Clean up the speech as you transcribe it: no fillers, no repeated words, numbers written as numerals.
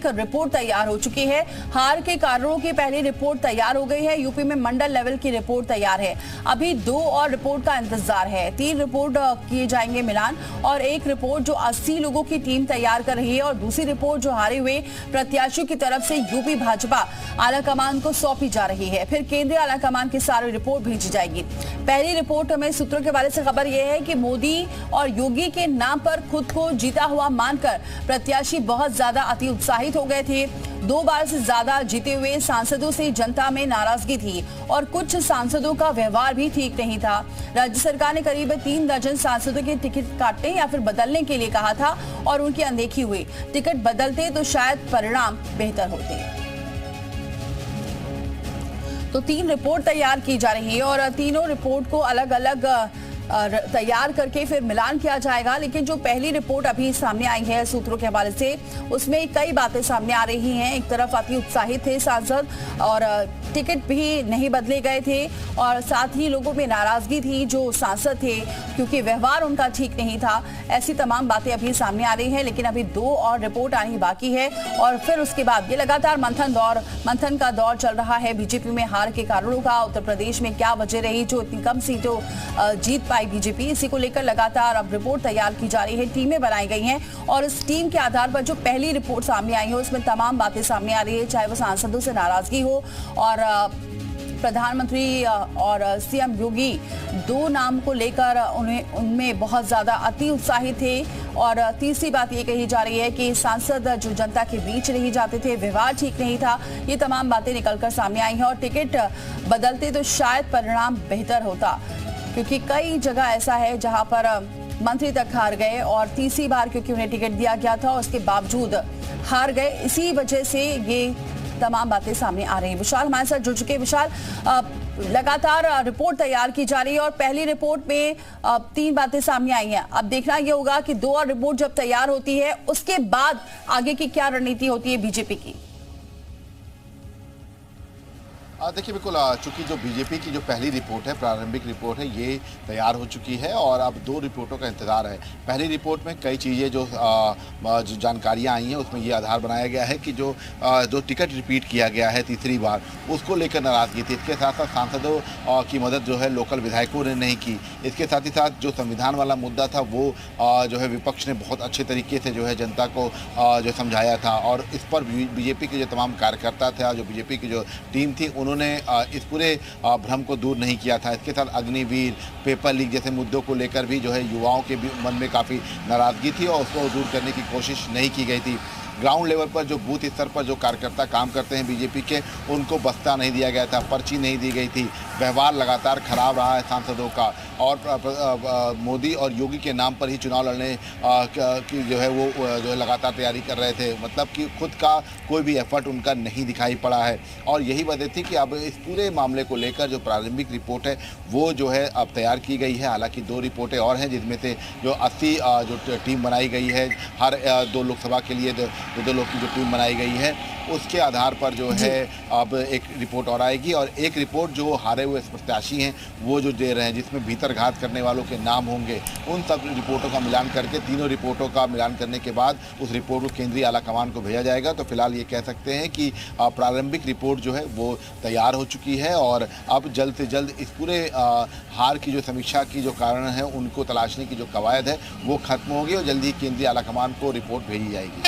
एक रिपोर्ट तैयार हो चुकी है। हार के कारणों की पहली रिपोर्ट तैयार हो गई है। यूपी में मंडल लेवल की रिपोर्ट तैयार है। अभी 2 और रिपोर्ट का इंतजार है। 3 रिपोर्ट किए जाएंगे मिलान, और एक रिपोर्ट जो 80 लोगों की टीम तैयार कर रही है, और दूसरी रिपोर्ट जो हारे हुए प्रत्याशियों की तरफ से यूपी भाजपा आलाकमान को सौंपी जा रही है। फिर केंद्रीय आलाकमान की सारी रिपोर्ट भेजी जाएगी। पहली रिपोर्ट में सूत्रों के हवाले से खबर यह है कि मोदी और योगी के नाम पर खुद को जीता हुआ मानकर प्रत्याशी बहुत ज्यादा अति उत्साहित हो गए थे। 2 बार से ज्यादा जीते हुए सांसदों से जनता में नाराजगी थी, और कुछ सांसदों का व्यवहार भी ठीक नहीं था। राज्य सरकार ने करीब 3 दर्जन सांसदों के टिकट काटने या फिर बदलने के लिए कहा था, और उनकी अनदेखी हुई। टिकट बदलते तो शायद परिणाम बेहतर होते। तो 3 रिपोर्ट तैयार की जा रही है, और तीनों रिपोर्ट को अलग अलग तैयार करके फिर मिलान किया जाएगा। लेकिन जो पहली रिपोर्ट अभी सामने आई है सूत्रों के हवाले से, उसमें कई बातें सामने आ रही हैं। एक तरफ अति उत्साहित थे सांसद, और टिकट भी नहीं बदले गए थे, और साथ ही लोगों में नाराजगी थी जो सांसद थे, क्योंकि व्यवहार उनका ठीक नहीं था। ऐसी तमाम बातें अभी सामने आ रही हैं। लेकिन अभी 2 और रिपोर्ट आनी बाकी है, और फिर उसके बाद ये लगातार मंथन का दौर चल रहा है। बीजेपी में हार के कारणों का, उत्तर प्रदेश में क्या वजह रही जो इतनी कम सीटों जीत पाई बीजेपी, इसी को लेकर लगातार अब रिपोर्ट तैयार की जा रही है। टीमें बनाई गई हैं, और इस टीम के आधार पर जो पहली रिपोर्ट सामने आई है उसमें तमाम बातें सामने आ रही है। चाहे वो सांसदों से नाराजगी हो, और प्रधानमंत्री और सीएम योगी 2 नाम को लेकर उनमें बहुत ज्यादा अति उत्साहित थे। और तीसरी बात ये कही जा रही है कि सांसद जो जनता के बीच नहीं जाते थे, व्यवहार ठीक नहीं था। ये तमाम बातें निकलकर सामने आई हैं, और टिकट बदलते तो शायद परिणाम बेहतर होता, क्योंकि कई जगह ऐसा है जहां पर मंत्री तक हार गए, और तीसरी बार क्योंकि उन्हें टिकट दिया गया था उसके बावजूद हार गए। इसी वजह से ये तमाम बातें सामने आ रही हैं। विशाल हमारे साथ जुड़ चुके हैं। विशाल, लगातार रिपोर्ट तैयार की जा रही है, और पहली रिपोर्ट में 3 बातें सामने आई हैं। अब देखना यह होगा कि 2 और रिपोर्ट जब तैयार होती है उसके बाद आगे की क्या रणनीति होती है बीजेपी की। देखिए, बिल्कुल चूंकि जो बीजेपी की जो पहली रिपोर्ट है, प्रारंभिक रिपोर्ट है, ये तैयार हो चुकी है, और अब 2 रिपोर्टों का इंतजार है। पहली रिपोर्ट में कई चीज़ें जो जानकारियां आई हैं उसमें ये आधार बनाया गया है कि जो टिकट रिपीट किया गया है तीसरी बार, उसको लेकर नाराजगी थी। इसके साथ साथ सांसदों की मदद जो है लोकल विधायकों ने नहीं की। इसके साथ ही साथ जो संविधान वाला मुद्दा था वो जो है विपक्ष ने बहुत अच्छे तरीके से जो है जनता को जो समझाया था, और इस पर बीजेपी के जो तमाम कार्यकर्ता थे, जो बीजेपी की जो टीम थी, उन्होंने इस पूरे भ्रम को दूर नहीं किया था। इसके साथ अग्निवीर, पेपर लीक जैसे मुद्दों को लेकर भी जो है युवाओं के मन में काफ़ी नाराजगी थी, और उसको दूर करने की कोशिश नहीं की गई थी। ग्राउंड लेवल पर जो बूथ स्तर पर जो कार्यकर्ता काम करते हैं बीजेपी के, उनको बस्ता नहीं दिया गया था, पर्ची नहीं दी गई थी। व्यवहार लगातार खराब रहा है सांसदों का, और मोदी और योगी के नाम पर ही चुनाव लड़ने की जो है वो जो है लगातार तैयारी कर रहे थे। मतलब कि खुद का कोई भी एफर्ट उनका नहीं दिखाई पड़ा है, और यही वजह थी कि अब इस पूरे मामले को लेकर जो प्रारंभिक रिपोर्ट है वो जो है अब तैयार की गई है। हालांकि 2 रिपोर्टें और हैं, जिसमें से जो 80 जो टीम बनाई गई है, हर 2 लोकसभा के लिए 2 लोग की जो टीम बनाई गई है, उसके आधार पर जो है अब एक रिपोर्ट और आएगी, और एक रिपोर्ट जो हारे हुए प्रत्याशी हैं वो जो दे रहे हैं, जिसमें भीतरघात करने वालों के नाम होंगे, उन सब रिपोर्टों का मिलान करके, तीनों रिपोर्टों का मिलान करने के बाद उस रिपोर्ट को केंद्रीय आलाकमान को भेजा जाएगा। तो फिलहाल ये कह सकते हैं कि प्रारंभिक रिपोर्ट जो है वो तैयार हो चुकी है, और अब जल्द से जल्द इस पूरे हार की जो समीक्षा की जो कारण है उनको तलाशने की जो कवायद है वो खत्म होगी, और जल्दी केंद्रीय आलाकमान को रिपोर्ट भेजी जाएगी।